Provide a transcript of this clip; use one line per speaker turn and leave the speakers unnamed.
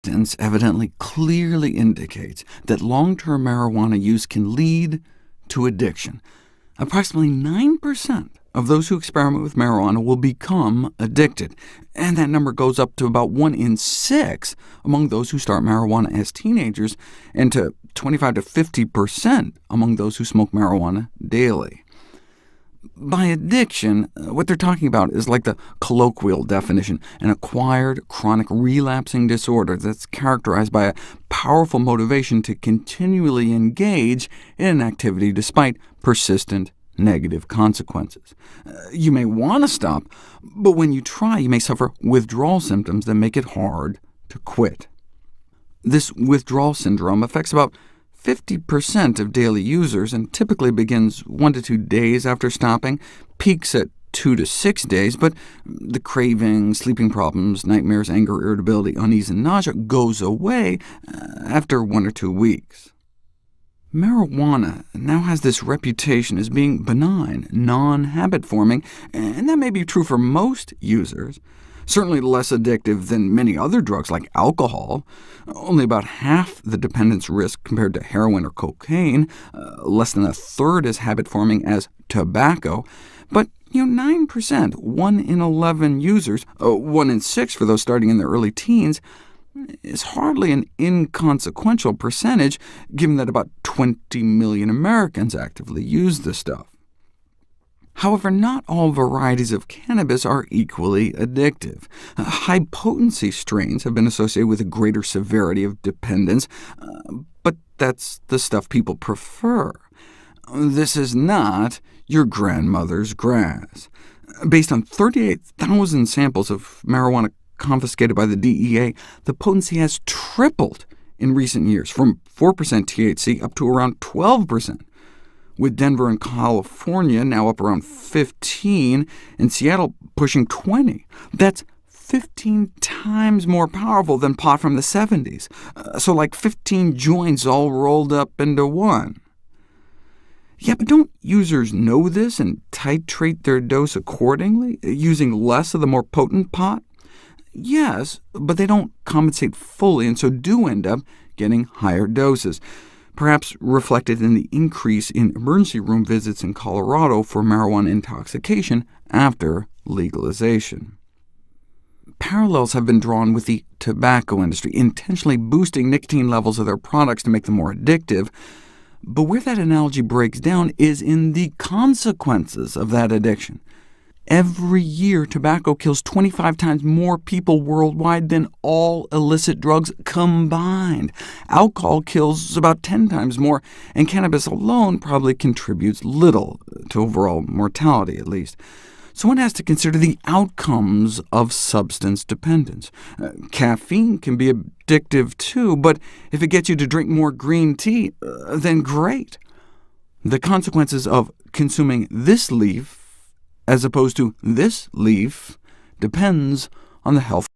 Evidence evidently clearly indicates that long-term marijuana use can lead to addiction. Approximately 9% of those who experiment with marijuana will become addicted, and that number goes up to about 1 in 6 among those who start marijuana as teenagers, and to 25 to 50% among those who smoke marijuana daily. By addiction, what they're talking about is like the colloquial definition, an acquired, chronic, relapsing disorder that's characterized by a powerful motivation to continually engage in an activity despite persistent negative consequences. You may want to stop, but when you try, you may suffer withdrawal symptoms that make it hard to quit. This withdrawal syndrome affects about 50% of daily users, and typically begins 1 to 2 days after stopping, peaks at 2 to 6 days, but the craving, sleeping problems, nightmares, anger, irritability, unease, and nausea goes away after 1 or 2 weeks. Marijuana now has this reputation as being benign, non-habit-forming, and that may be true for most users. Certainly less addictive than many other drugs like alcohol, only about half the dependence risk compared to heroin or cocaine, less than a third as habit-forming as tobacco, but 9%, 1 in 11 users, 1 in 6 for those starting in their early teens, is hardly an inconsequential percentage, given that about 20 million Americans actively use the stuff. However, not all varieties of cannabis are equally addictive. High-potency strains have been associated with a greater severity of dependence, but that's the stuff people prefer. This is not your grandmother's grass. Based on 38,000 samples of marijuana confiscated by the DEA, the potency has tripled in recent years, from 4% THC up to around 12%. With Denver and California now up around 15, and Seattle pushing 20. That's 15 times more powerful than pot from the 70s, so like 15 joints all rolled up into one. Yeah, but don't users know this and titrate their dose accordingly, using less of the more potent pot? Yes, but they don't compensate fully, and so do end up getting higher doses, perhaps reflected in the increase in emergency room visits in Colorado for marijuana intoxication after legalization. Parallels have been drawn with the tobacco industry, intentionally boosting nicotine levels of their products to make them more addictive, but where that analogy breaks down is in the consequences of that addiction. Every year, tobacco kills 25 times more people worldwide than all illicit drugs combined. Alcohol kills about 10 times more, and cannabis alone probably contributes little to overall mortality, at least. So one has to consider the outcomes of substance dependence. Caffeine can be addictive too, but if it gets you to drink more green tea, then great. The consequences of consuming this leaf as opposed to this leaf depends on the health